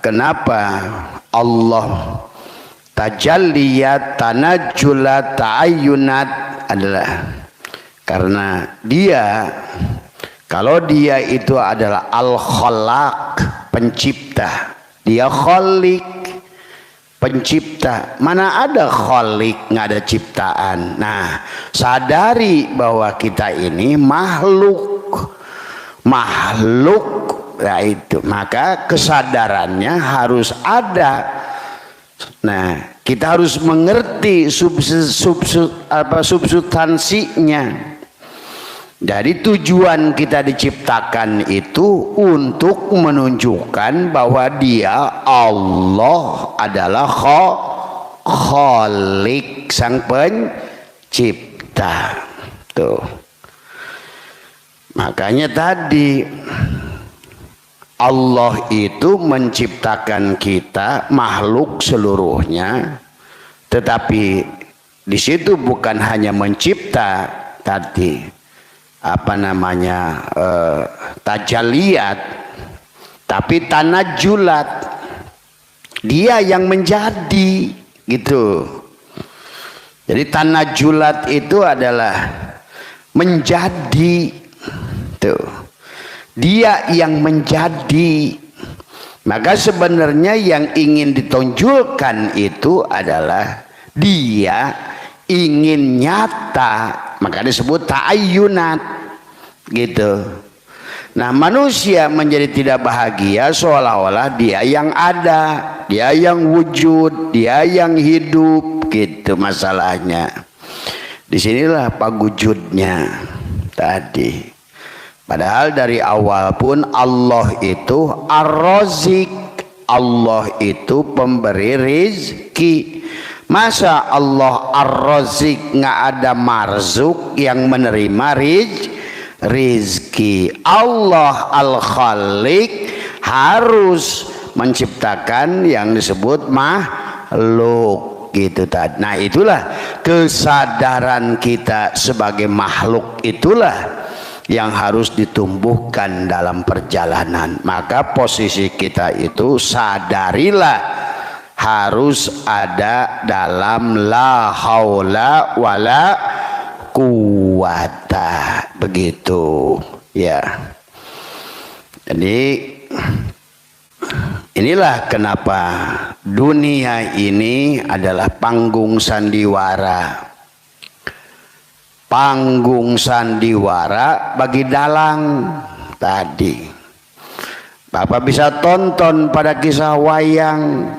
Kenapa Allah tajalliyat, tanajjulat, ta'ayyunat adalah karena dia, kalau dia itu adalah al-khalaq, pencipta, dia khaliq, pencipta. Mana ada khaliq nggak ada ciptaan. Nah, sadari bahwa kita ini makhluk, ya itu, maka kesadarannya harus ada. Nah, kita harus mengerti substansinya. Jadi tujuan kita diciptakan itu untuk menunjukkan bahwa dia, Allah, adalah khaliq, sang pencipta. Tuh. Makanya tadi Allah itu menciptakan kita makhluk seluruhnya, tetapi di situ bukan hanya mencipta tadi tajalliyat, tapi tanajjulat, dia yang menjadi gitu. Jadi tanajjulat itu adalah menjadi tuh. Dia yang menjadi. Maka sebenarnya yang ingin ditonjolkan itu adalah dia ingin nyata, maka disebut ta'ayyunat gitu. Nah, manusia menjadi tidak bahagia seolah-olah dia yang ada, dia yang wujud, dia yang hidup gitu. Masalahnya disinilah pagujudnya tadi. Padahal dari awal pun Allah itu ar-razik, Allah itu pemberi rizki. Masa Allah ar-razik nggak ada marzuk yang menerima rizki? Allah al-khaliq harus menciptakan yang disebut makhluk gitu tadi. Nah, itulah kesadaran kita sebagai makhluk, itulah yang harus ditumbuhkan dalam perjalanan. Maka posisi kita itu sadarilah harus ada dalam la haula wala quwata, begitu ya. Jadi inilah kenapa dunia ini adalah panggung sandiwara, panggung sandiwara bagi dalang tadi. Bapak bisa tonton pada kisah wayang,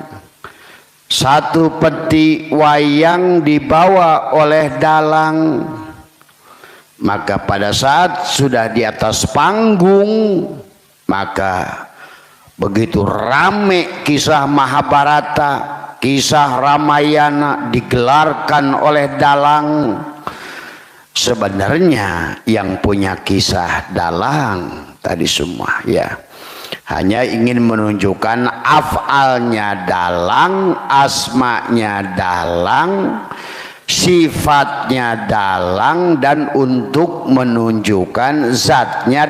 satu peti wayang dibawa oleh dalang, maka pada saat sudah di atas panggung, maka begitu rame kisah Mahabharata, kisah Ramayana digelarkan oleh dalang. Sebenarnya yang punya kisah dalang tadi semua ya hanya ingin menunjukkan af'alnya dalang, asma'nya dalang, sifatnya dalang, dan untuk menunjukkan zatnya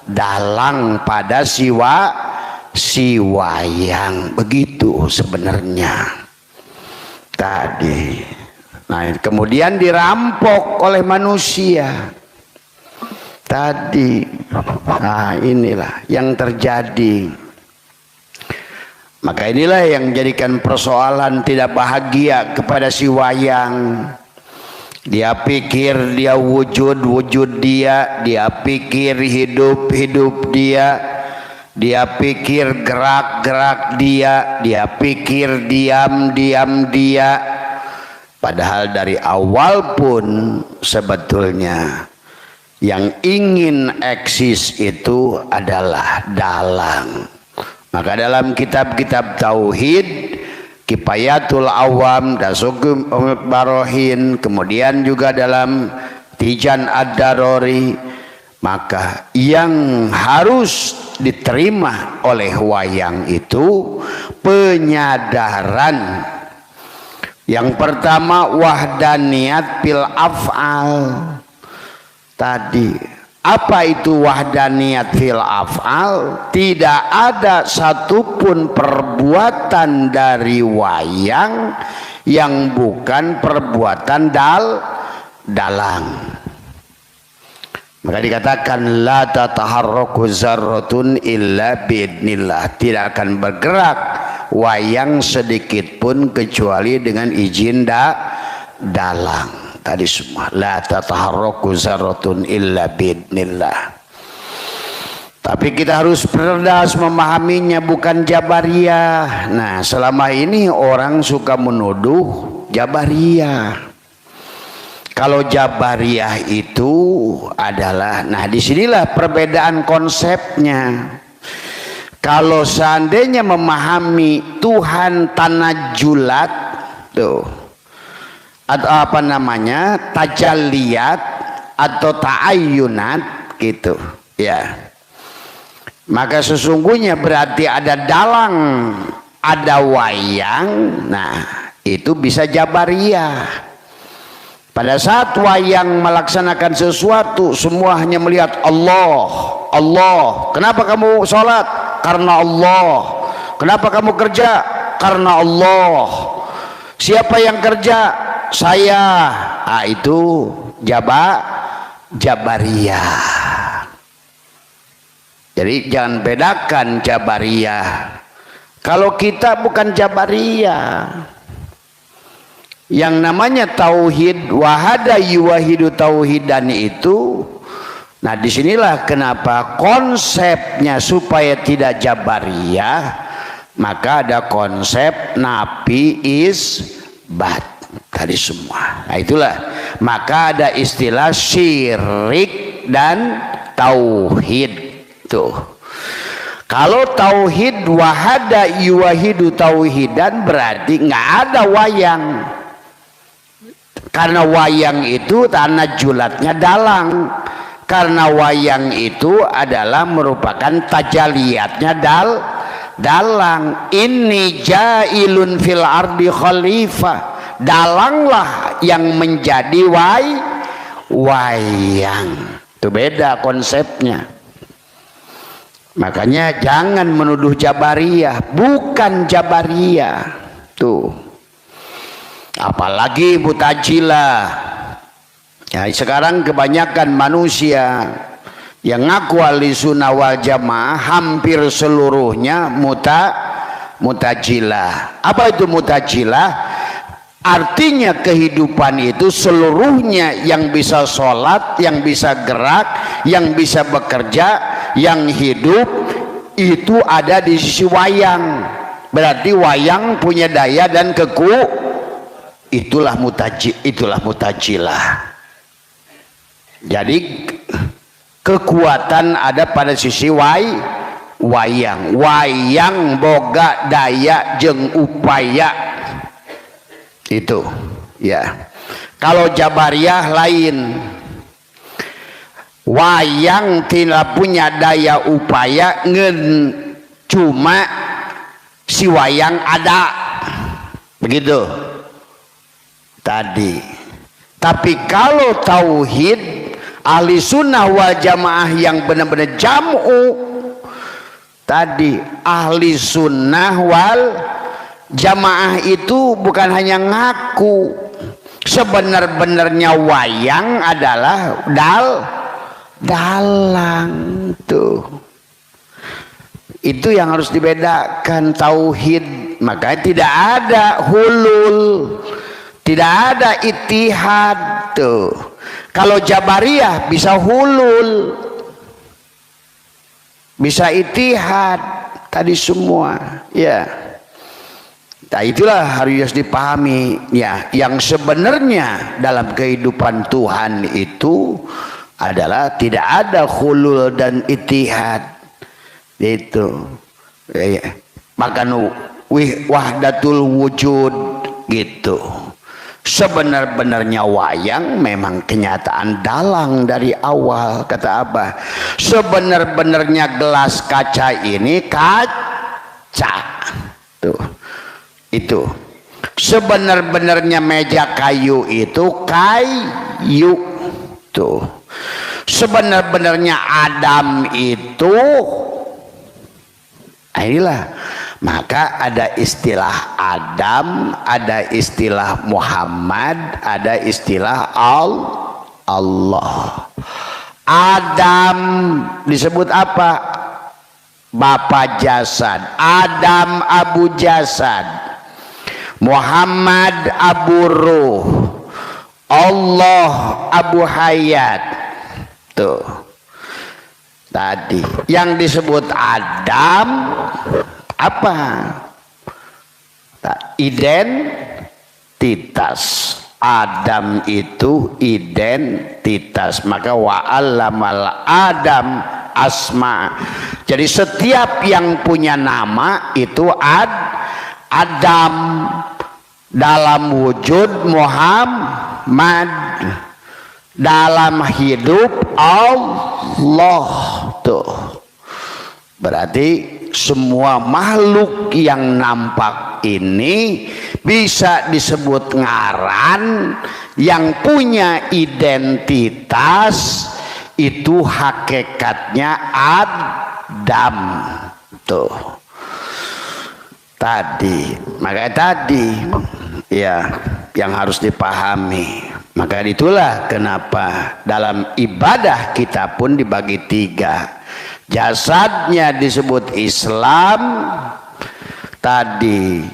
dalang pada si wayang. Begitu sebenarnya tadi. Nah, kemudian dirampok oleh manusia tadi. Nah, inilah yang terjadi. Maka inilah yang menjadikan persoalan tidak bahagia kepada si wayang. Dia pikir dia wujud dia, dia pikir hidup dia, dia pikir gerak dia, dia pikir diam dia. Padahal dari awal pun sebetulnya yang ingin eksis itu adalah dalang. Maka dalam kitab-kitab tauhid, Kifayatul Awam, Dasugum Barohin, kemudian juga dalam Tijan Ad-Darori, maka yang harus diterima oleh wayang itu penyadaran. Yang pertama wahdaniyat fil af'al tadi, Apa itu wahdaniyat fil af'al? Tidak ada satupun perbuatan dari wayang yang bukan perbuatan dalang. Maka dikatakan la tataharraku zarratun illa biidnillah. Tidak akan bergerak wayang sedikit pun kecuali dengan izin dalang. Tadi semua la tataharraku zarratun illa biidnillah. Tapi kita harus cerdas memahaminya, bukan Jabariyah. Nah, selama ini orang suka menuduh Jabariyah. Kalau Jabariyah itu adalah, nah disinilah perbedaan konsepnya. Kalau seandainya memahami Tuhan tanajulat tuh, atau apa namanya, tajalliyat atau ta'ayyunat gitu ya, maka sesungguhnya berarti ada dalang, ada wayang. Nah itu bisa Jabariyah. Pada saat wayang melaksanakan sesuatu, semua hanya melihat Allah, Allah. Kenapa kamu sholat? Karena Allah. Kenapa kamu kerja? Karena Allah. Siapa yang kerja? Saya. Ah, itu Jabariyah. Jadi jangan bedakan Jabariyah. Kalau kita bukan Jabariyah. Yang namanya tauhid, wahada yuwahidu tauhidan itu. Nah disinilah kenapa konsepnya supaya tidak Jabariyah, maka ada konsep nafi isbat tadi semua. Nah itulah, maka ada istilah syirik dan tauhid tuh. Kalau tauhid wahada yuwahidu tauhidan berarti nggak ada wayang. Karena wayang itu tanah julatnya dalang. Karena wayang itu adalah merupakan tajaliyatnya dalang. Inni jailun fil ardi khalifah. Dalanglah yang menjadi wayang. Itu beda konsepnya. Makanya jangan menuduh Jabariyah, bukan Jabariyah tuh. Apalagi Mu'tazilah. Ya, sekarang kebanyakan manusia yang ngaku ahlussunnah wal jamaah hampir seluruhnya Mu'tazilah. Apa itu Mu'tazilah? Artinya kehidupan itu seluruhnya, yang bisa sholat, yang bisa gerak, yang bisa bekerja, yang hidup itu ada di sisi wayang. Berarti wayang punya daya dan itulah Mu'tazilah. Jadi kekuatan ada pada sisi wayang. Wayang boga daya jeung upaya. Itu ya. Kalau Jabariyah lain. Wayang tidak punya daya upaya, cuma si wayang ada. Begitu tadi. Tapi kalau tauhid ahli sunnah wal jamaah yang benar-benar jam'u tadi, ahli sunnah wal jamaah itu bukan hanya ngaku, sebenar-benarnya wayang adalah dalang tuh. Itu yang harus dibedakan tauhid. Makanya tidak ada hulul, tidak ada ittihad tuh. Kalau Jabariyah bisa hulul, bisa ittihad tadi semua ya. Nah itulah harus dipahami ya. Yang sebenarnya dalam kehidupan Tuhan itu adalah tidak ada hulul dan ittihad itu ya. Makan wahdatul wujud gitu. Sebenar-benarnya wayang memang kenyataan dalang dari awal, kata Abah. Sebenar-benarnya gelas kaca ini kaca tuh. Itu sebenar-benarnya meja kayu itu kayu tuh. sebenar-benarnya Adam itu, inilah. Maka ada istilah Adam, ada istilah Muhammad, ada istilah Allah. Adam disebut apa? Bapa jasad. Adam abu jasad. Muhammad abu ruh. Allah abu hayat. Tuh. Tadi yang disebut Adam apa? Identitas. Adam itu identitas. Maka wa'allamal Adam asma. Jadi setiap yang punya nama itu Adam, dalam wujud Muhammad, dalam hidup Allah. Tuh. Berarti semua makhluk yang nampak ini bisa disebut ngaran, yang punya identitas itu hakikatnya Adam. Tuh. Tadi, maka tadi ya yang harus dipahami. Maka itulah kenapa dalam ibadah kita pun dibagi tiga. Jasadnya disebut Islam, tadi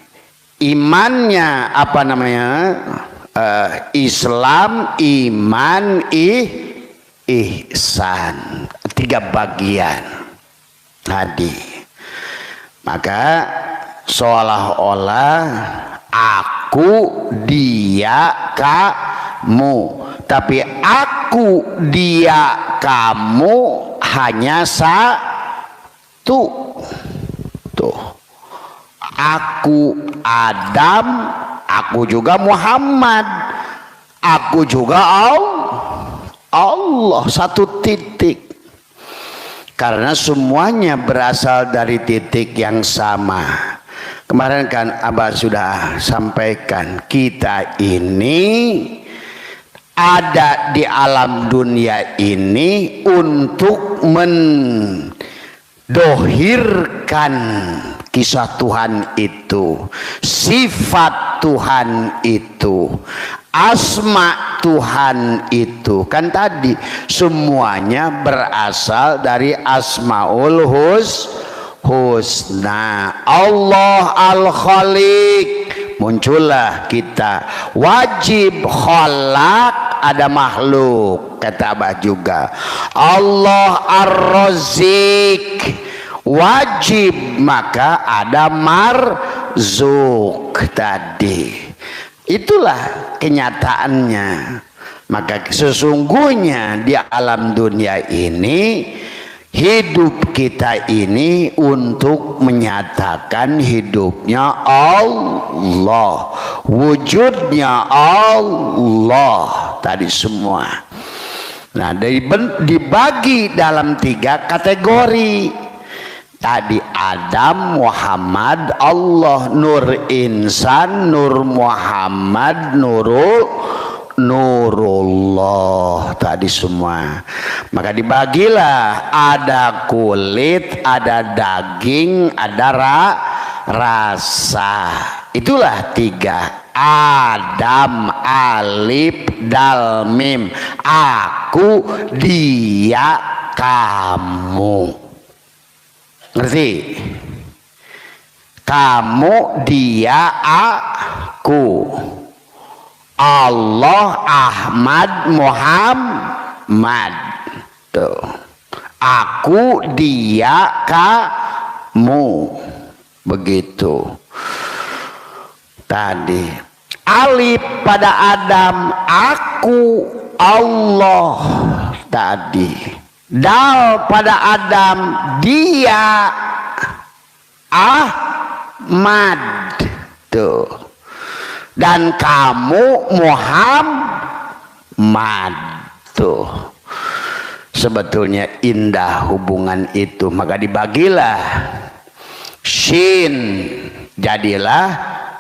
imannya apa namanya, Islam, iman, ihsan, tiga bagian tadi. Maka seolah-olah aku, dia, kamu, tapi aku, dia, kamu hanya satu. Tuh. Aku Adam, aku juga Muhammad, aku juga Allah, satu titik. Karena semuanya berasal dari titik yang sama. Kemarin kan Abah sudah sampaikan, kita ini ada di alam dunia ini untuk mendohirkan kisah Tuhan itu, sifat Tuhan itu, asma Tuhan itu. Kan tadi semuanya berasal dari Asmaul Husna. Allah Al-Khaliq, muncullah kita. Wajib khalaq, ada makhluk, kata Abah juga. Allah Ar-Razik, wajib, maka ada marzuk tadi. Itulah kenyataannya. Maka sesungguhnya di alam dunia ini, hidup kita ini untuk menyatakan hidupnya Allah, wujudnya Allah tadi semua. Nah, dibagi dalam tiga kategori. Tadi Adam, Muhammad, Allah, Nur Insan, Nur Muhammad, Nurullah tadi semua. Maka dibagilah, ada kulit, ada daging, ada rasa. Itulah tiga. Adam, alif, dal, mim. Aku, dia, kamu. Ngerti? Kamu, dia, aku. Allah, Ahmad, Muhammad. Tuh. Aku, dia, kamu. Begitu. Tadi alif pada Adam, aku, Allah. Tadi dal pada Adam, dia, Ahmad. Tuh. Dan kamu, Muhammad. Tuh. Sebetulnya indah hubungan itu. Maka dibagilah Shin, jadilah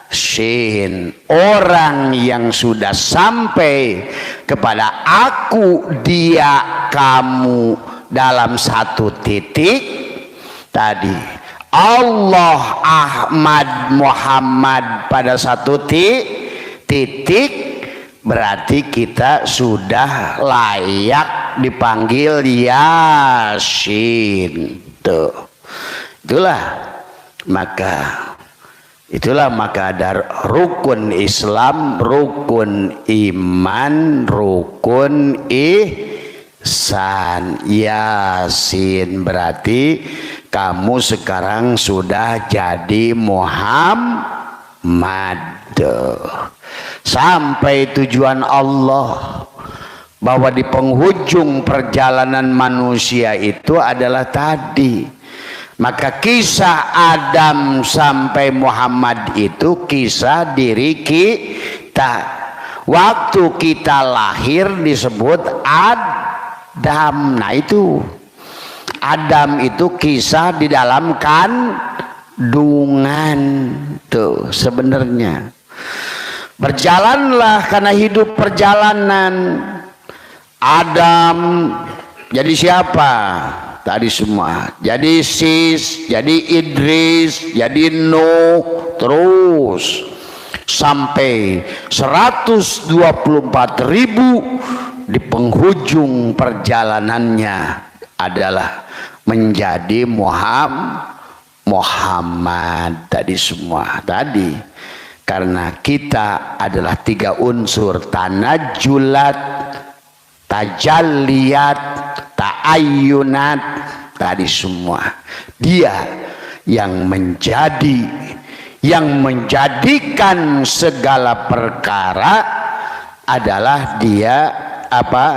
Shin. Orang yang sudah sampai kepada aku, dia, kamu dalam satu titik tadi, Allah, Ahmad, Muhammad pada satu titik, berarti kita sudah layak dipanggil Yasin. Tuh. Itulah maka ada rukun Islam, rukun iman, rukun ihsan. Yasin berarti kamu sekarang sudah jadi Muhammad. Sampai tujuan Allah, bahwa di penghujung perjalanan manusia itu adalah tadi. Maka kisah Adam sampai Muhammad itu kisah diri kita. Waktu kita lahir disebut Adam. Nah itu Adam itu kisah di dalam kandungan tuh sebenarnya. Berjalanlah karena hidup perjalanan. Adam jadi siapa? Tadi semua. Jadi Sis, jadi Idris, jadi Nuh, terus sampai 124.000 di penghujung perjalanannya adalah menjadi Muhammad tadi semua. Tadi karena kita adalah 3 unsur: tanajulat, tajalliyat, ta'ayyunat tadi semua. Dia yang menjadikan segala perkara adalah dia apa?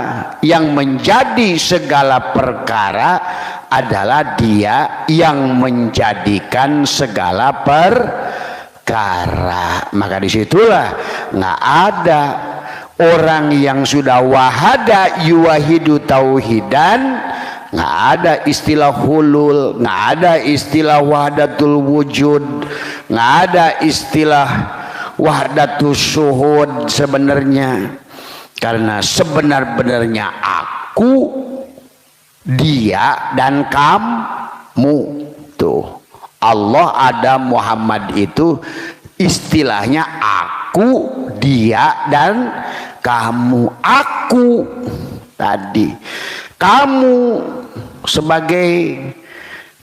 Yang menjadi segala perkara adalah dia yang menjadikan segala perkara. Maka disitulah nggak ada orang yang sudah wahada yuwahidu tauhidan, nggak ada istilah hulul, nggak ada istilah wahdatul wujud, nggak ada istilah wahdatus syuhud sebenarnya. Karena sebenar-benarnya aku, dia dan kamu tuh. Allah, Adam, Muhammad itu istilahnya aku, dia dan kamu. Aku tadi, kamu sebagai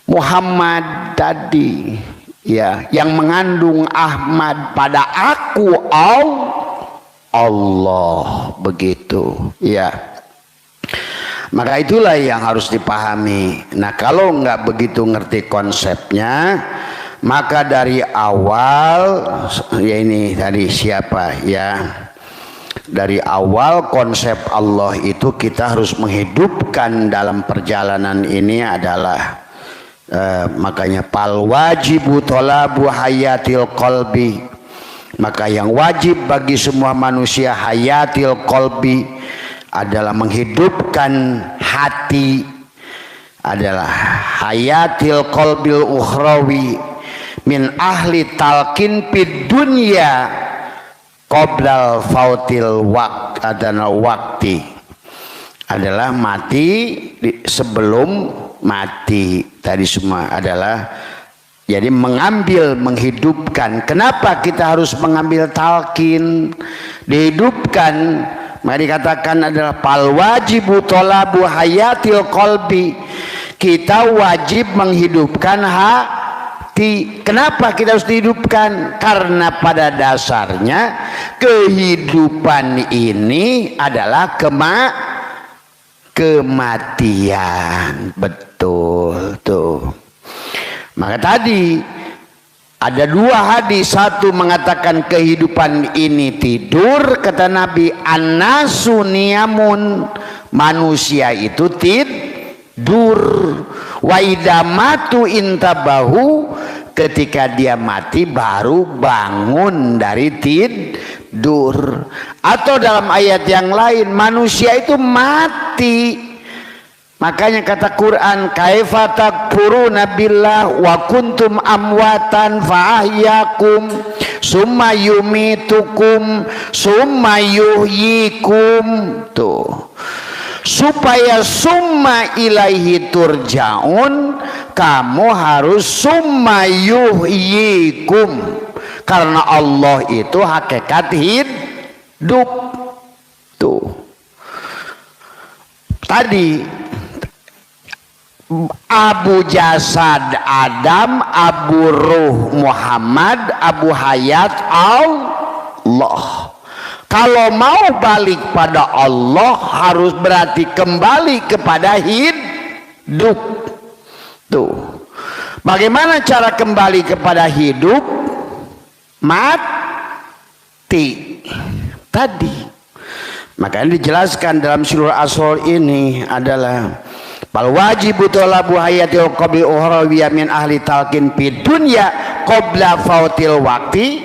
Muhammad tadi, ya, yang mengandung Ahmad pada aku Allah, begitu, ya. Maka itulah yang harus dipahami. Nah, kalau nggak begitu ngerti konsepnya, maka dari awal, ya ini tadi siapa ya, dari awal konsep Allah itu kita harus menghidupkan dalam perjalanan ini adalah makanya pal wajibu tolabu hayatil qalbi. Maka yang wajib bagi semua manusia hayatil qalbi adalah menghidupkan hati, adalah hayatil qalbil ukhrawi min ahli talqin fid dunya qoblal fautil wakti, adalah mati sebelum mati. Tadi semua adalah jadi menghidupkan. Kenapa kita harus mengambil talqin, dihidupkan? Maka dikatakan adalah pal wajibu tolabu hayatil qalbi. Kita wajib menghidupkan hati. Kenapa kita harus dihidupkan? Karena pada dasarnya kehidupan ini adalah kematian. Betul tuh. Maka tadi ada 2 hadis, satu mengatakan kehidupan ini tidur, kata Nabi, an-nasu niyamun, manusia itu tidur, wa idamatu intabahu, ketika dia mati baru bangun dari tidur. Atau dalam ayat yang lain, manusia itu mati. Makanya kata Quran, kaifa takfuruna billah wa kuntum amwatan fa ahyakum summa yumitukum summa yuhyikum. Tuh, supaya summa ilaihi turjaun, kamu harus summa yuhyikum, karena Allah itu hakikat hidup. Tuh tadi Abu Jasad Adam, Abu Ruh Muhammad, Abu Hayat Allah. Kalau mau balik pada Allah harus berarti kembali kepada hidup. Tuh. Bagaimana cara kembali kepada hidup? Mati. Tadi. Makanya dijelaskan dalam surah Asr ini adalah bal wajibu talabu hayatil qabli ukhrawiyya min ahli talqin fid dunya qabla fautil waqti,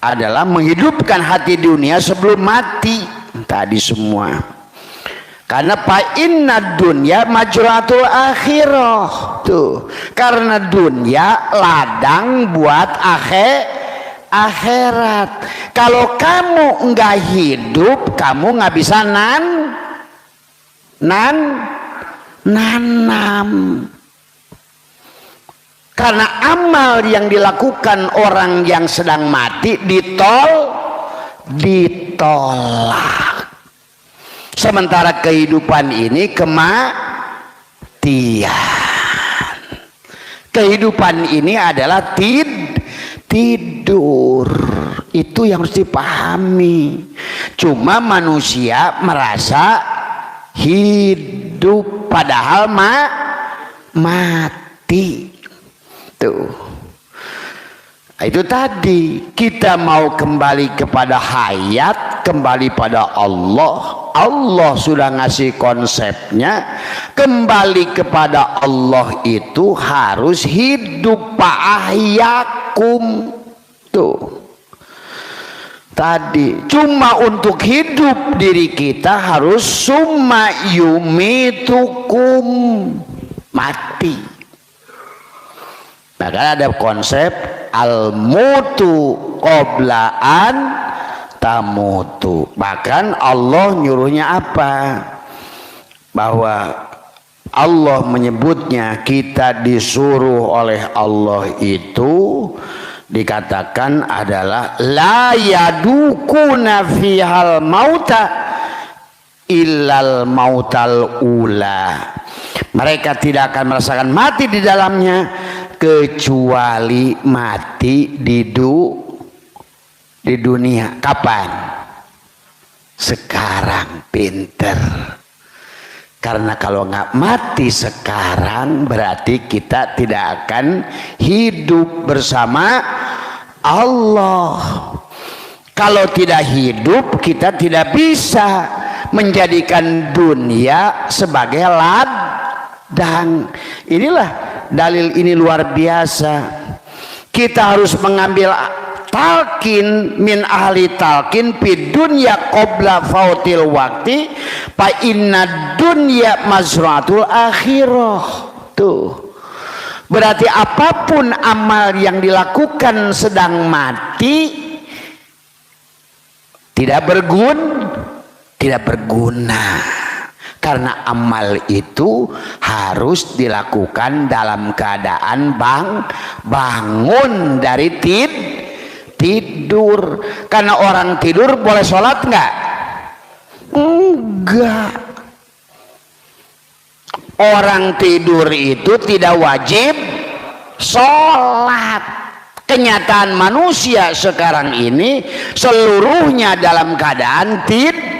adalah menghidupkan hati dunia sebelum mati. Tadi semua karena fa inna dunya majratul akhirah. Tuh, karena dunia ladang buat akhirat. Kalau kamu enggak hidup, kamu nggak bisa nanam. Karena amal yang dilakukan orang yang sedang mati ditolak. Sementara kehidupan ini kematian. Kehidupan ini adalah tidur. Itu yang harus dipahami. Cuma manusia merasa hidup padahal mati. Tuh. Itu tadi kita mau kembali kepada hayat, kembali pada Allah. Allah sudah ngasih konsepnya. Kembali kepada Allah itu harus hidup ahyakum. Tuh. Tadi cuma untuk hidup diri kita harus summa yumitukum, mati. Maka ada konsep al-mutu qoblaan tamutu. Bahkan Allah nyuruhnya apa? Bahwa Allah menyebutnya, kita disuruh oleh Allah itu dikatakan adalah la yadukuna fihal mauta illal mautal ula. Mereka tidak akan merasakan mati di dalamnya kecuali mati di dunia. Kapan? Sekarang, pinter. Karena kalau nggak mati sekarang berarti kita tidak akan hidup bersama Allah. Kalau tidak hidup, kita tidak bisa menjadikan dunia sebagai ladang. Inilah dalil ini luar biasa. Kita harus mengambil talqin min ahli talqin fid dunya qabla fautil waqti fa inna dunya mazratul akhirah. Tuh. Berarti apapun amal yang dilakukan sedang mati tidak berguna. Karena amal itu harus dilakukan dalam keadaan bangun dari tidur. Karena orang tidur boleh sholat enggak? Enggak. Orang tidur itu tidak wajib sholat. Kenyataan manusia sekarang ini seluruhnya dalam keadaan tidur.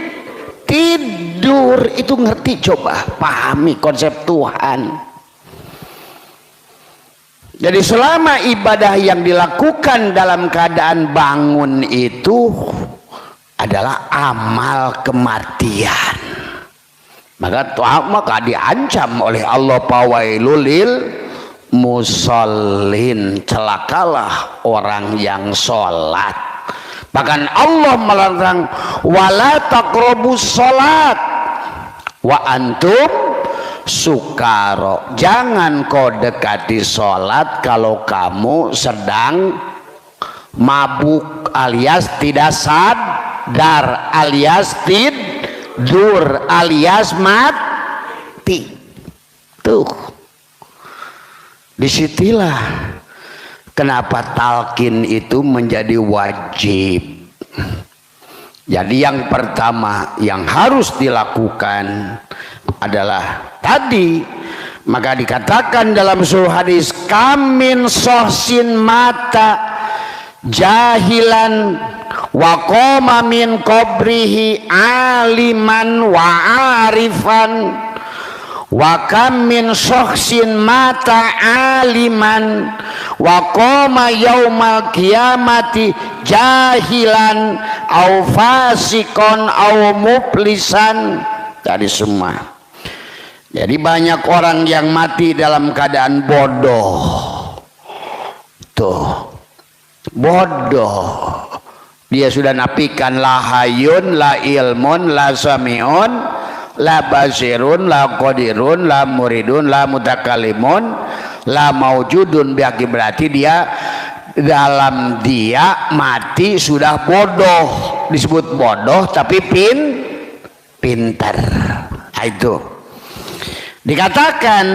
Itu ngerti, coba pahami konsep Tuhan. Jadi selama ibadah yang dilakukan dalam keadaan bangun itu adalah amal kematian, maka diancam oleh Allah, fawailul lil musallin, celakalah orang yang sholat. Bahkan Allah melarang wala taqrabus sholat wa antum sukaro, jangan kau dekati sholat kalau kamu sedang mabuk alias tidak sadar alias dur alias mati. Tuh, disitulah kenapa talqin itu menjadi wajib. Jadi yang pertama yang harus dilakukan adalah tadi, maka dikatakan dalam sebuah hadis, kamin sohsin mata jahilan wa qoma min qabrihi aliman wa arifan wa kam min sohsin mata aliman wa qoma yaumal qiyamati jahilan au fasikon au muplisan. Jadi semua, jadi banyak orang yang mati dalam keadaan bodoh. Tuh, bodoh. Dia sudah nafikan la hayun, la ilmun, la samiun, la basirun, la qadirun, la muridun, la mutakalimun, la maujudun. Berarti dia dalam dia mati sudah bodoh. Disebut bodoh tapi pintar. Itu dikatakan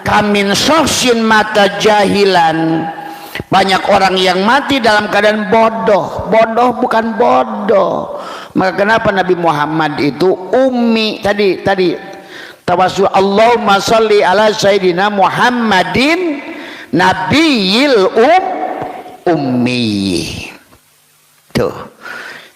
kamin sohsin mata jahilan. Banyak orang yang mati dalam keadaan bodoh. Bodoh bukan bodoh. Maka kenapa Nabi Muhammad itu ummi? Tadi tawassul Allahumma sholli ala sayyidina Muhammadin nabiyil ummi. Tuh,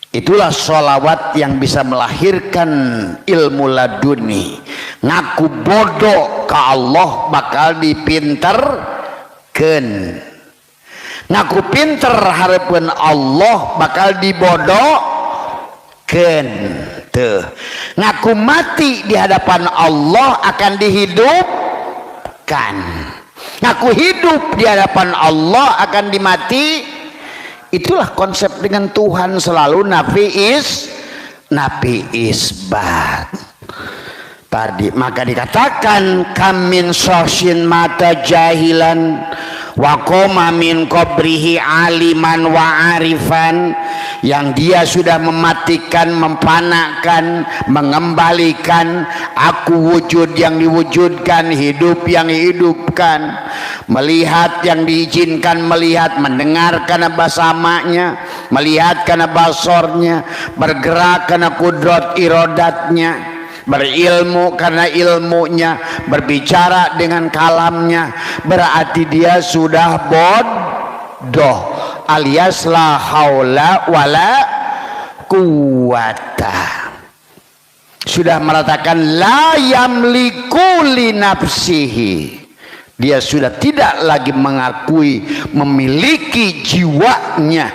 itulah sholawat yang bisa melahirkan ilmu laduni. Ngaku bodoh ke Allah bakal dipinterkeun. Ngaku pinter harapan Allah bakal dibodohkeun. Tuh, ngaku mati di hadapan Allah akan dihidupkan. Ngaku hidup di hadapan Allah akan dimati. Itulah konsep dengan Tuhan, selalu nafi isbat. Tadi maka dikatakan kamin sohsin mata jahilan wa qoma min qabrihi aliman wa arifan, yang dia sudah mematikan, memfanakan, mengembalikan aku wujud yang diwujudkan, hidup yang dihidupkan, melihat yang diizinkan melihat, mendengar karena basamanya, melihat karena basornya, bergerak karena kudrat irodatnya, berilmu karena ilmunya, berbicara dengan kalamnya. Berarti dia sudah bodoh alias la haula wala quwata. Sudah meratakan la yamliku li nafsihi. Dia sudah tidak lagi mengakui memiliki jiwanya.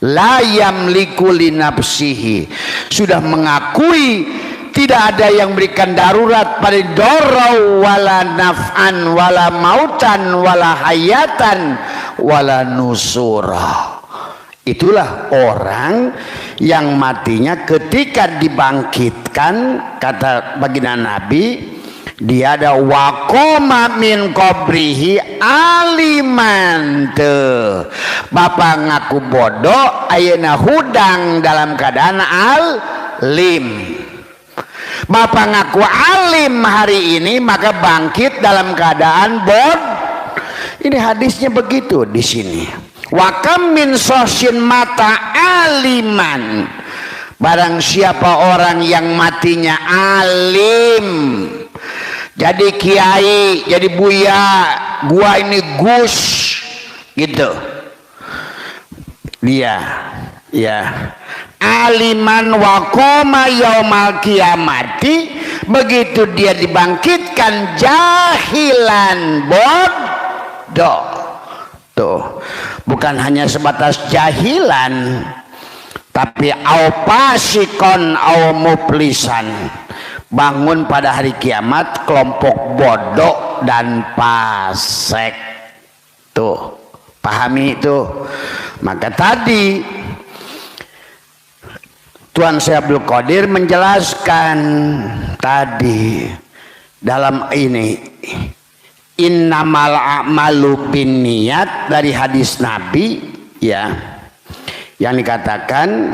La yamliku li nafsihi. Sudah mengakui tidak ada yang berikan darurat pada dorau wala naf'an wala mautan wala hayatan wala nusura. Itulah orang yang matinya ketika dibangkitkan, kata baginda Nabi, dia ada waqoma min qabrihi aliman. Tuh, bapak ngaku bodoh ayeuna hudang dalam keadaan alim. Bapak ngaku alim hari ini maka bangkit dalam keadaan Ini hadisnya begitu di sini. Wa kam min sohsin mata aliman. Barang siapa orang yang matinya alim, jadi kiai, jadi buya, gua ini gus, gitu. Dia, ya. Aliman wa qoma yaumal qiyamati, begitu dia dibangkitkan jahilan bodoh. Tuh, bukan hanya sebatas jahilan, tapi au pasikon au muplisan, bangun pada hari kiamat kelompok bodoh dan fasik. Tuh, pahami itu. Maka tadi Tuan Syekh Abdul Qadir menjelaskan tadi dalam ini innamal a'malu binniyat dari hadis Nabi, ya, yang dikatakan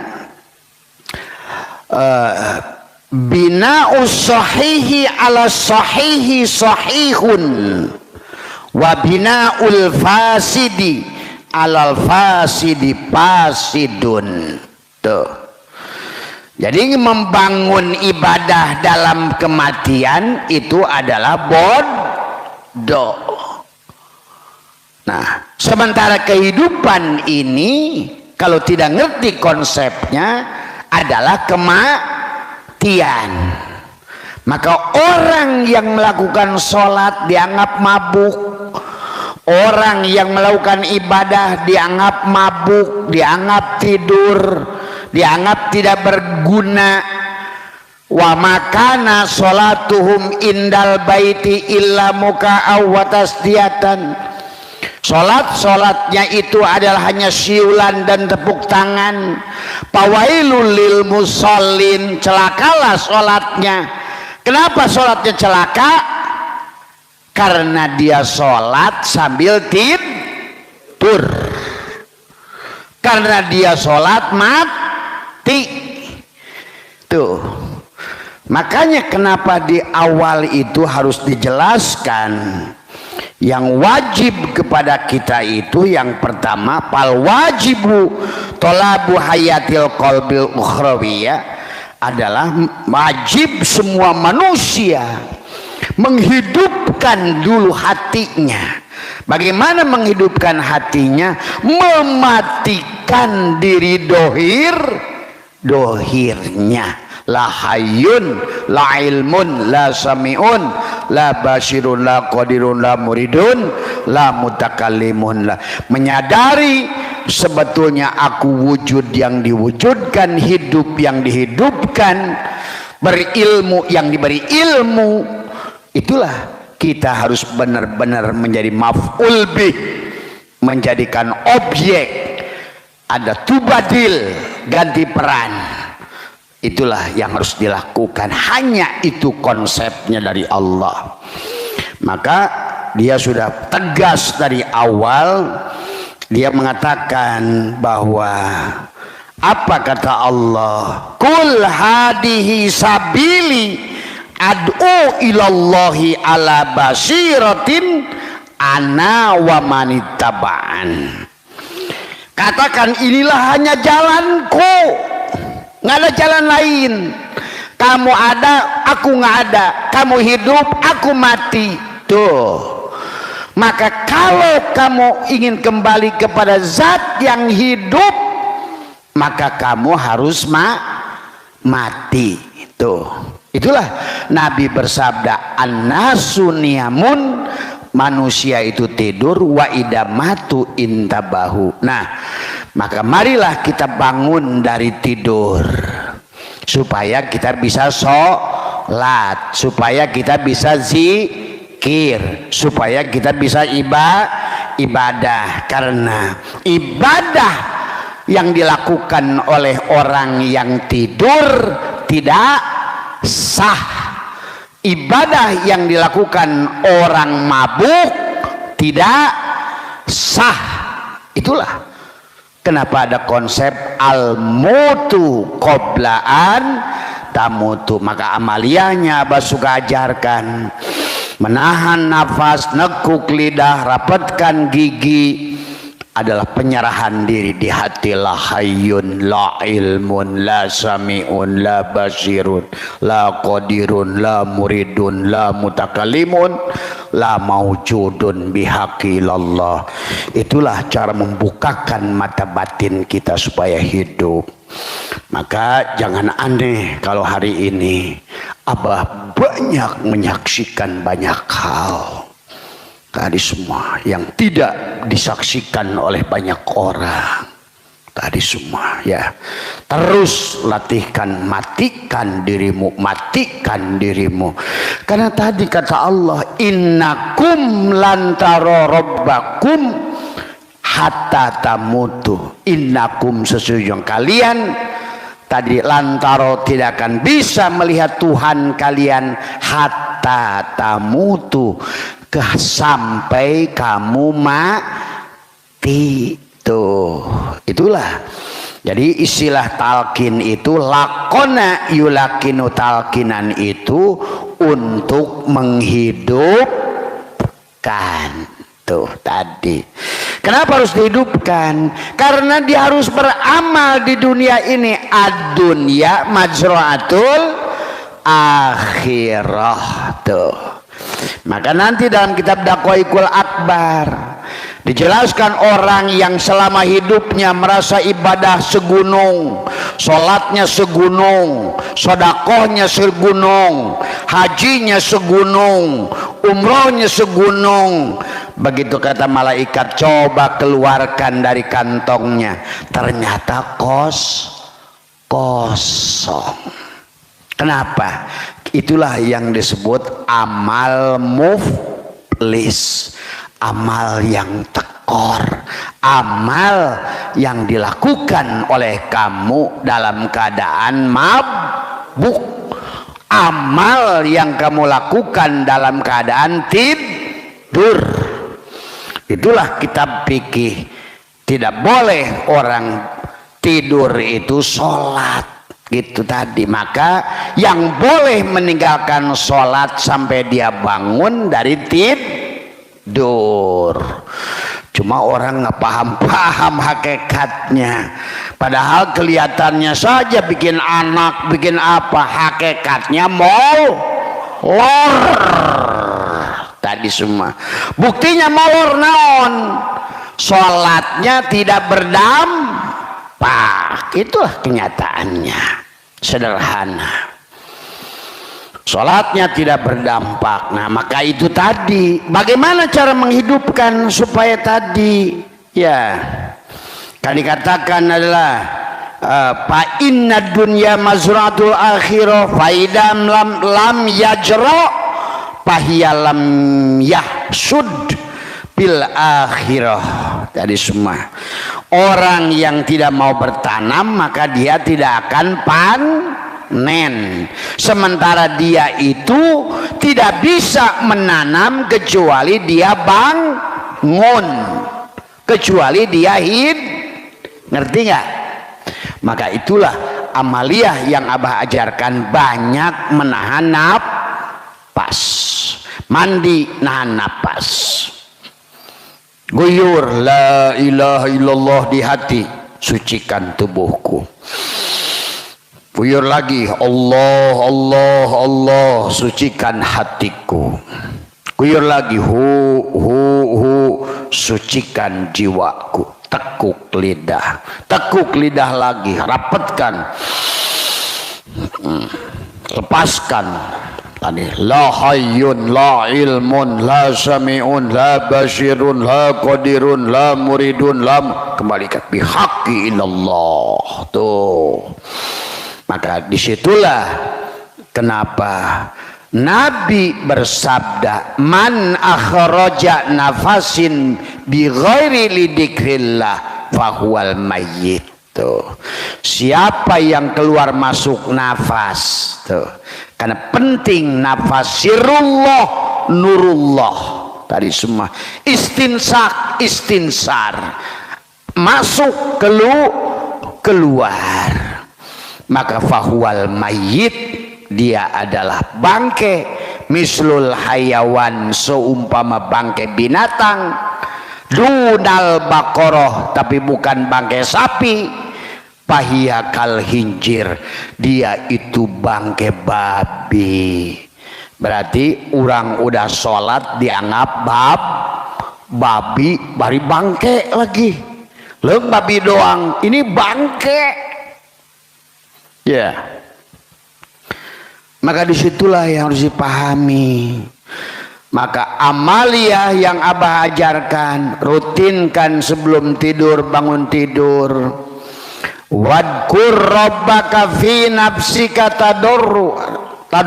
bina'us sahihi ala sahihi sahihun wa bina'ul fasidi alal fasidi fasidun. Tuh. Jadi membangun ibadah dalam kematian itu adalah bodoh. Nah, sementara kehidupan ini kalau tidak ngerti konsepnya adalah kematian. Maka orang yang melakukan sholat dianggap mabuk, orang yang melakukan ibadah dianggap mabuk, dianggap tidur, dianggap tidak berguna. Wa makana sholatuhum indal baiti illa muka'aw wa tasdiyatan. Sholatnya itu adalah hanya siulan dan tepuk tangan. Pawailul lil musallin, celakalah sholatnya. Kenapa sholatnya celaka? Karena dia sholat sambil tidur, karena dia sholat mati. Tuh, makanya kenapa di awal itu harus dijelaskan yang wajib kepada kita itu yang pertama fal wajibu tolabu hayatil qalbil ukhrawiyah, adalah wajib semua manusia menghidupkan dulu hatinya. Bagaimana menghidupkan hatinya? Mematikan diri dohirnya. La hayyun, la ilmun, la sami'un, la basirun, la qadirun, la muridun, la mutakallimun. Menyadari sebetulnya aku wujud yang diwujudkan, hidup yang dihidupkan, berilmu yang diberi ilmu. Itulah kita harus benar-benar menjadi maf'ul bih, menjadikan objek, ada tubadil, ganti peran. Itulah yang harus dilakukan. Hanya itu konsepnya dari Allah. Maka dia sudah tegas dari awal. Dia mengatakan bahwa apa kata Allah? Kul hadihi sabili ad'u ilallahi ala basiratin ana wa manittaba'an. Katakan inilah hanya jalanku, nggak ada jalan lain. Kamu ada, aku nggak ada. Kamu hidup, aku mati. Tuh. Maka kalau kamu ingin kembali kepada zat yang hidup, maka kamu harus mati. Tuh. Itulah Nabi bersabda, an-nasu niyamun, manusia itu tidur, wa idamatu intabahu. Nah, maka marilah kita bangun dari tidur supaya kita bisa sholat, supaya kita bisa zikir, supaya kita bisa ibadah. Karena ibadah yang dilakukan oleh orang yang tidur tidak sah. Ibadah yang dilakukan orang mabuk tidak sah. Itulah kenapa ada konsep al-mutu qoblaan tamutu. Maka amaliyahnya Abah suka ajarkan menahan nafas, nekuk lidah, rapatkan gigi adalah penyerahan diri di hati. La hayyun, la ilmun, la sami'un, la basirun, la qadirun, la muridun, la mutakallimun, la maujudun bihaqillallah. Itulah cara membukakan mata batin kita supaya hidup. Maka jangan aneh kalau hari ini Abah banyak menyaksikan banyak hal tadi semua yang tidak disaksikan oleh banyak orang tadi semua, ya. Terus latihkan, matikan dirimu, matikan dirimu. Karena tadi kata Allah, innakum lantaro robbakum hatta tamutu. Innakum, sesungguhnya kalian tadi lantaro tidak akan bisa melihat Tuhan kalian hatta tamutu, sampai kamu mati. Tuh, itulah Jadi istilah talqin itu lakona yulakinu, talqinan itu untuk menghidupkan. Tuh tadi. Kenapa harus dihidupkan? Karena dia harus beramal di dunia ini. Ad-dunya majra'atul akhirah. Tuh. Maka nanti dalam kitab Daqaiqul Akbar dijelaskan orang yang selama hidupnya merasa ibadah segunung, sholatnya segunung, sodakohnya segunung, hajinya segunung, umrohnya segunung. Begitu kata malaikat, coba keluarkan dari kantongnya, ternyata kosong. Kenapa? Itulah yang disebut amal muflis, amal yang tekor, amal yang dilakukan oleh kamu dalam keadaan mabuk, amal yang kamu lakukan dalam keadaan tidur. Itulah kitab fikih. Tidak boleh orang tidur itu sholat. Gitu tadi. Maka yang boleh meninggalkan sholat sampai dia bangun dari tidur. Cuma orang nggak paham hakikatnya. Padahal kelihatannya saja bikin anak, bikin apa, hakikatnya molor tadi semua. Buktinya molor naon? Sholatnya tidak berdampak. Itulah kenyataannya. Sederhana. Sholatnya tidak berdampak. Nah maka itu tadi. Bagaimana cara menghidupkan supaya tadi ya kan dikatakan adalah fa inna dunya mazratul akhirah faidam lam yajra fahiya lam yahsud bil akhirah. Tadi semua orang yang tidak mau bertanam maka dia tidak akan panen. Sementara dia itu tidak bisa menanam kecuali dia bangun, kecuali dia ngerti nggak? Maka itulah amaliyah yang Abah ajarkan, banyak menahan napas, mandi nahan napas, guyur la ilaha illallah di hati, sucikan tubuhku. Guyur lagi Allah Allah Allah, sucikan hatiku. Guyur lagi hu sucikan jiwaku. Tekuk lidah lagi, rapatkan, lepaskan. Tadi la hayyun la ilmun la sami'un la basirun la qadirun la muridun lam, kembalikan bihaqqi ilallah. Tuh. Maka disitulah kenapa Nabi bersabda, man akhraja nafasin bi ghairi lidikrillah fahuwal mayyit. Tuh. Siapa yang keluar masuk nafas, tuh. Karena penting nafas, sirullah nurullah tadi semua, istinsar, masuk keluar. Maka fahuwal mayyit, dia adalah bangke, mislul hayawan, seumpama bangke binatang, dunal baqarah, tapi bukan bangke sapi, pahiya kal hinjir, dia itu bangke babi. Berarti orang udah sholat dianggap babi, bari bangke lagi. Leung babi doang, ini bangke. Ya, maka disitulah yang harus dipahami. Maka amaliyah yang Abah ajarkan, rutinkan sebelum tidur, bangun tidur. Wadkur rabbaka fi nafsika tadarruan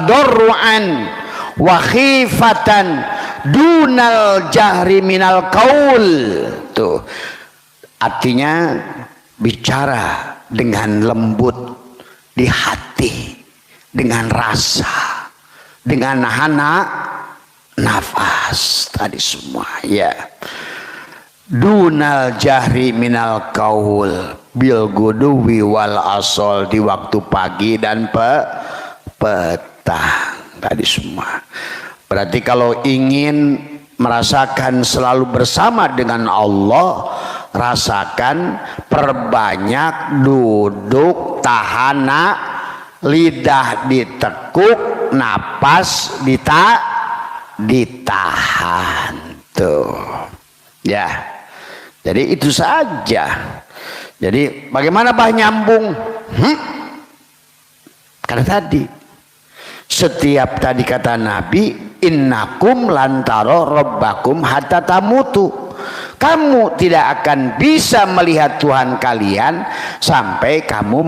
wa khifatan dunal jahri minal qaul. Tuh. Artinya bicara dengan lembut di hati, dengan rasa, dengan nafas tadi semua ya. Dunal jahri minal qaul, bil guduwi wal asol, di waktu pagi dan petang. Tadi semua. Berarti kalau ingin merasakan selalu bersama dengan Allah, rasakan, perbanyak duduk, tahana, lidah ditekuk, napas ditahan. Tuh ya, jadi itu saja. Jadi bagaimana bah nyambung? Karena tadi setiap tadi kata Nabi, innakum lantaro robbakum hatta tamutu, kamu tidak akan bisa melihat Tuhan kalian sampai kamu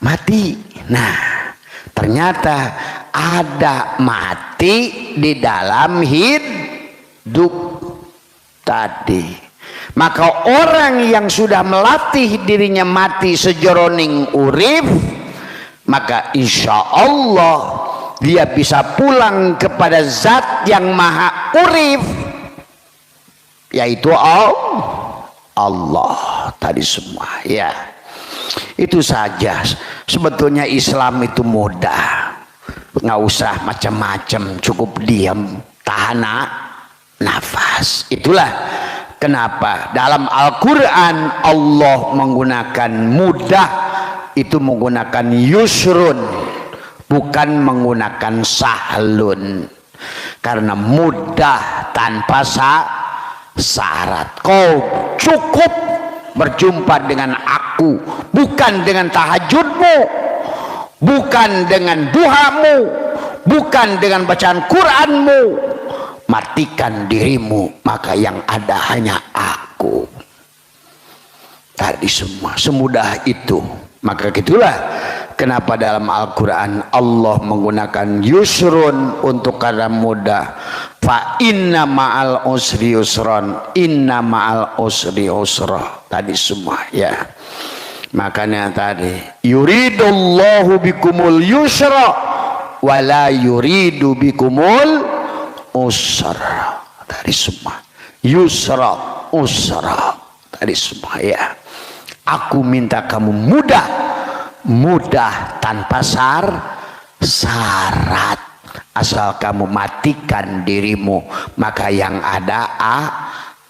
mati. Nah, ternyata ada mati di dalam hidup tadi. Maka orang yang sudah melatih dirinya mati sejroning urip, maka insya Allah dia bisa pulang kepada zat yang maha urip, yaitu Allah tadi semua. Ya, itu saja. Sebetulnya Islam itu mudah, nggak usah macam-macam, cukup diam, tahan nafas. Itulah kenapa dalam Al-Quran Allah menggunakan mudah itu menggunakan yusrun, bukan menggunakan sahlun. Karena mudah tanpa syarat. Kau cukup berjumpa dengan aku, bukan dengan tahajudmu, bukan dengan duhamu, bukan dengan bacaan Quranmu. Matikan dirimu, maka yang ada hanya aku. Tadi semua semudah itu. Maka gitulah kenapa dalam Al-Quran Allah menggunakan yusrun untuk kata mudah. Fa inna ma'al usri yusron, inna ma'al usri usra. Tadi semua ya. Makanya tadi yuridullahu bikumul yusra wala yuridu bikumul usra. Tadi semua yusra usra. Tadi semua ya. Aku minta kamu mudah tanpa syarat. Asal kamu matikan dirimu, maka yang ada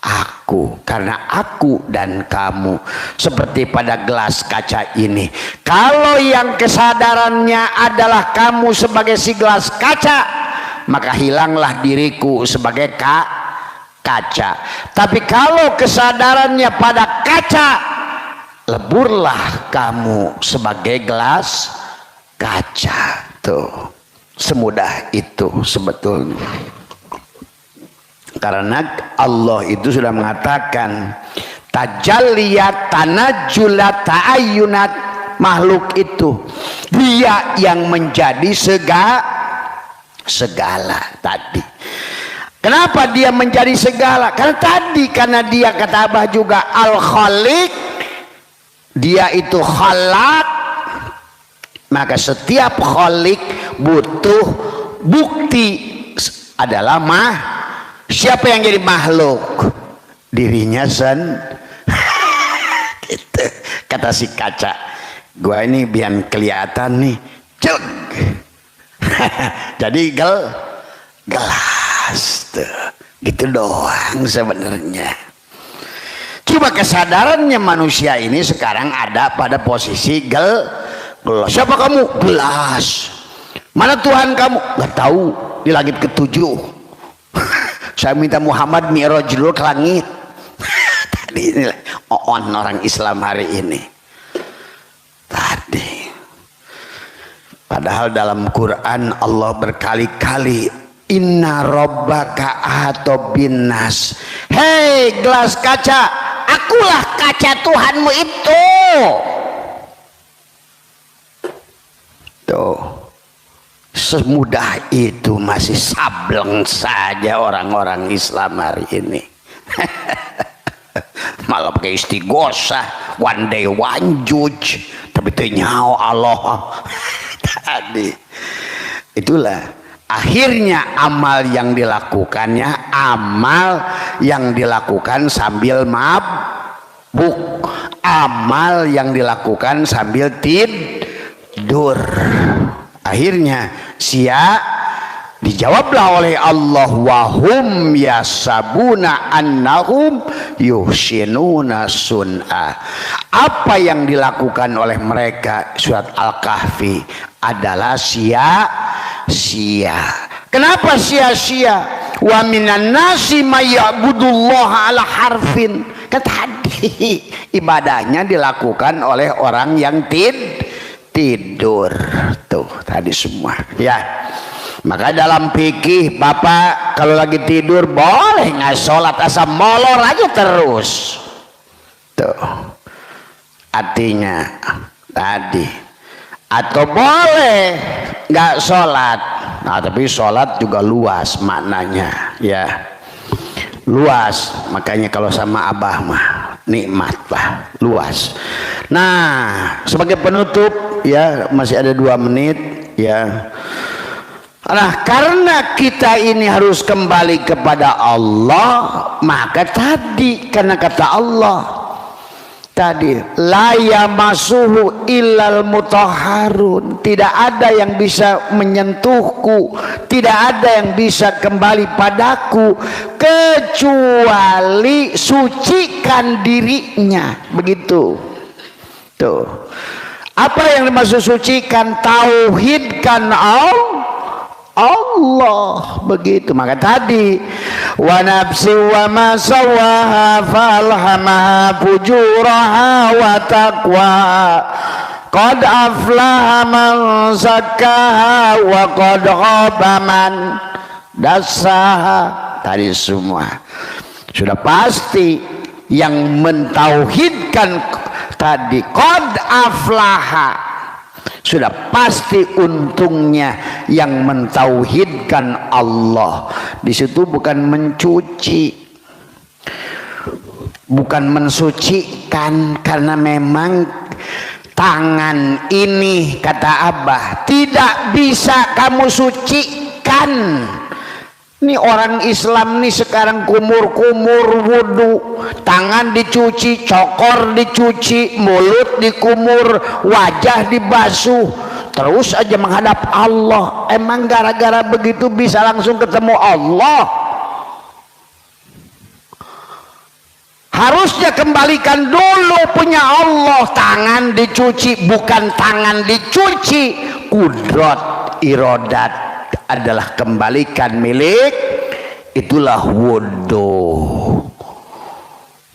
aku. Karena aku dan kamu seperti pada gelas kaca ini. Kalau yang kesadarannya adalah kamu sebagai si gelas kaca, maka hilanglah diriku sebagai kaca. Tapi kalau kesadarannya pada kaca, leburlah kamu sebagai gelas kaca. Tuh, semudah itu sebetulnya. Karena Allah itu sudah mengatakan tajalliyat tanajjulat ta'ayyunat, makhluk itu dia yang menjadi segala tadi. Kenapa dia menjadi segala? Karena dia kata Abah juga al-khaliq, dia itu khalaq. Maka setiap khaliq butuh bukti adalah siapa yang jadi makhluk? Dirinya gitu. Kata si kaca, gua ini biar kelihatan nih, cuk. Jadi gelas tuh, gitu doang sebenarnya. Cuma kesadarannya manusia ini sekarang ada pada posisi gelas. Siapa kamu? Gelas. Mana Tuhan kamu? Gak tahu, di langit ke-7. Saya minta Muhammad mi'raj dulu ke langit. Tadi ini orang Islam hari ini. Tadi. Padahal dalam Quran Allah berkali-kali inna rabbaka ahata binnas. Hei gelas kaca, akulah kaca Tuhanmu itu. Tuh, semudah itu masih sableng saja orang-orang Islam hari ini. Malah pakai istighosah, one day one judge, tapi ternyata Allah. Tadi itulah akhirnya amal yang dilakukannya, amal yang dilakukan sambil amal yang dilakukan sambil tidur. Akhirnya dijawablah oleh Allah, wahum yasabuna annahum yuhsinuna sun'a. Apa yang dilakukan oleh mereka surat Al-Kahfi adalah sia-sia. Kenapa sia-sia? Wa minan nasi may ya'budullaha ala harfin. Tadi ibadahnya dilakukan oleh orang yang tidur. Tuh tadi semua ya. Maka dalam fikih bapak kalau lagi tidur boleh nggak sholat, asal molor aja terus. Tuh artinya tadi. Atau boleh nggak sholat. Nah tapi sholat juga luas maknanya ya. Luas, makanya kalau sama abah mah nikmat lah, luas. Nah sebagai penutup ya, masih ada 2 menit ya. Nah karena kita ini harus kembali kepada Allah, maka tadi karena kata Allah tadi la yamassuhu illal mutahharun, tidak ada yang bisa menyentuhku, tidak ada yang bisa kembali padaku kecuali sucikan dirinya. Begitu tuh. Apa yang dimaksud sucikan? Tauhidkan Allah, begitu. Maka tadi wa nafsi wa ma sawaha falhamaha fujuraha wa taqwaha qad aflaha man zakkaha wa qad khaba man dassaha. Tadi semua sudah pasti yang mentauhidkan tadi qad aflaha, sudah pasti untungnya yang mentauhidkan Allah. Di situ bukan mencuci, bukan mensucikan, karena memang tangan ini kata Abah tidak bisa kamu sucikan. Ini orang Islam nih sekarang kumur-kumur wudu, tangan dicuci, cokor dicuci, mulut dikumur, wajah dibasuh, terus aja menghadap Allah. Emang gara-gara begitu bisa langsung ketemu Allah? Harusnya kembalikan dulu punya Allah. Tangan dicuci, bukan tangan dicuci. Kudrat irodat adalah kembalikan milik, itulah wudu.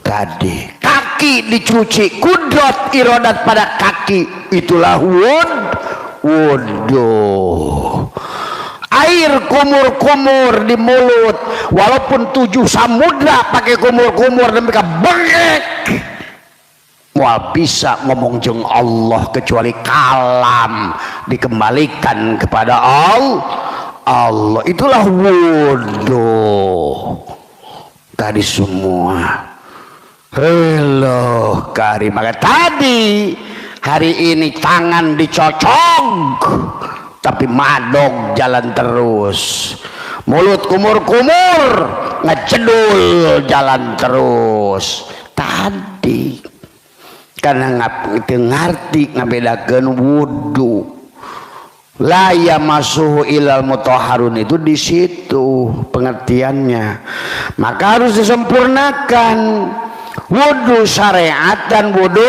Tadi kaki dicuci, kudrat irodat pada kaki, itulah wudu. Air kumur-kumur di mulut, walaupun 7 samudra pakai kumur-kumur dan mereka bengek, mual bisa ngomong jeung Allah kecuali kalam dikembalikan kepada Allah. Itulah wudu. Tadi semua hello karim. Maka tadi hari ini tangan dicocok tapi madog jalan terus, mulut kumur-kumur ngecedul jalan terus. Tadi karena ngerti ngabedakeun wudu. La yamassuhu ilal mutahharun, itu di situ pengertiannya. Maka harus disempurnakan wudu syariat dan wudu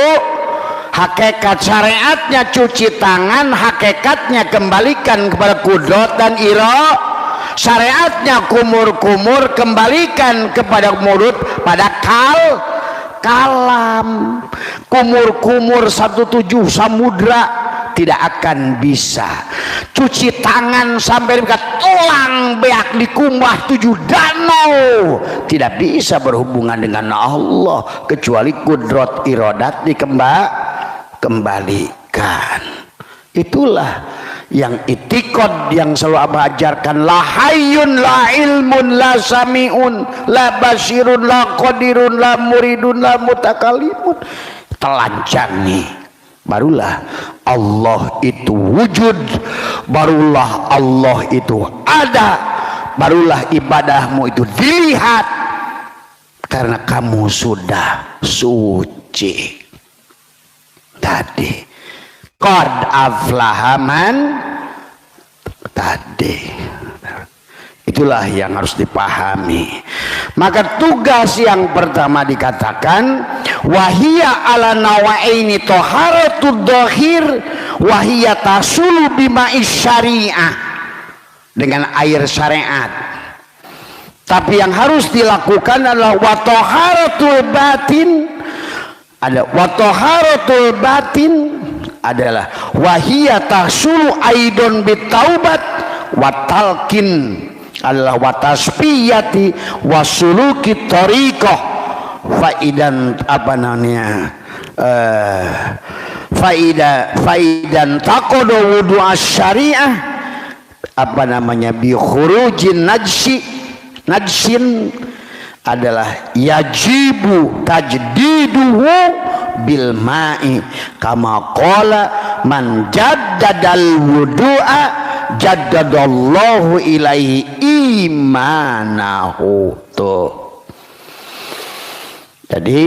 hakikat. Syariatnya cuci tangan, hakikatnya kembalikan kepada kudrat dan syariatnya kumur-kumur, kembalikan kepada mulut pada kalam. Kumur-kumur 17 samudra tidak akan bisa. Cuci tangan sampai dekat tulang beak dikumbah 7 danau, tidak bisa berhubungan dengan Allah kecuali kudrat irodat dikembalikan. Itulah yang itikad yang selalu Abah ajarkan. La hayyun la ilmun la sami'un la basirun la qadirun la muridun la mutakalimun. Telanjangi, barulah Allah itu wujud, barulah Allah itu ada, barulah ibadahmu itu dilihat. karena kamu sudah suci. Tadi qad aflaha man tadi. Itulah yang harus dipahami. Maka tugas yang pertama dikatakan wahia ala nawaini taharatud dhahir wahia tasulu bima'is syariah, dengan air syariat. Tapi yang harus dilakukan adalah wa taharatul batin. Ada wa taharatul batin adalah wahia tasulu aidon bitaubat wa talqin, adalah watasfiyati wasuluki tariqah faidan apa namanya faidan taqadu wudu syariah apa namanya bi khurujin najsin adalah yajibu tajdiduhu bil ma'i kama qala man jaddadal wudu'a jaddadallahu ilaihi imanahu. Tuh. Jadi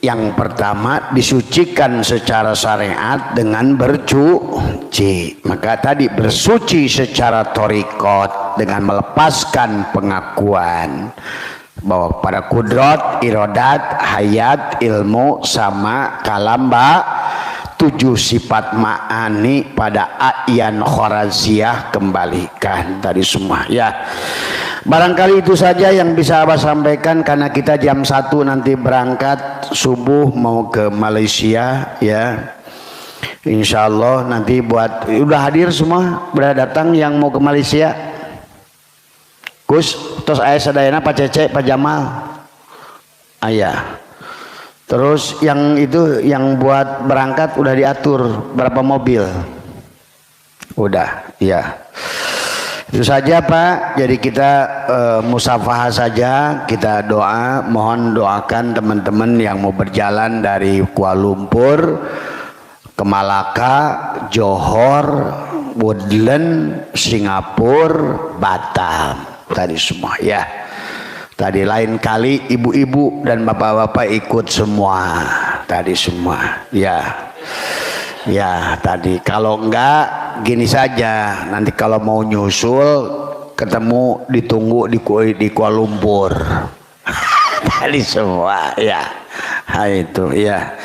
yang pertama disucikan secara syariat dengan bersuci. Maka tadi bersuci secara thariqat dengan melepaskan pengakuan bahwa pada kudrat, iradat, hayat, ilmu sama kalamba 7 sifat ma'ani pada A'yan Khoraziyah kembalikan tadi semua ya. Barangkali itu saja yang bisa Abah sampaikan karena kita jam 1 nanti berangkat subuh mau ke Malaysia ya. Insya Allah nanti buat udah hadir semua, udah datang yang mau ke Malaysia. Gus, terus ayah sadayana Pak Cece, Pak Jamal. Ayah. Terus yang itu yang buat berangkat udah diatur berapa mobil? Udah, ya. Itu saja Pak. Jadi kita musafahah saja, kita doa, mohon doakan teman-teman yang mau berjalan dari Kuala Lumpur ke Malaka, Johor, Woodland, Singapura, Batam, tadi semua ya. Tadi lain kali ibu-ibu dan bapak-bapak ikut semua. Tadi semua. Ya. Ya, tadi kalau enggak gini saja. Nanti kalau mau nyusul ketemu ditunggu di Kuala Lumpur. Tadi semua ya. Nah, itu ya.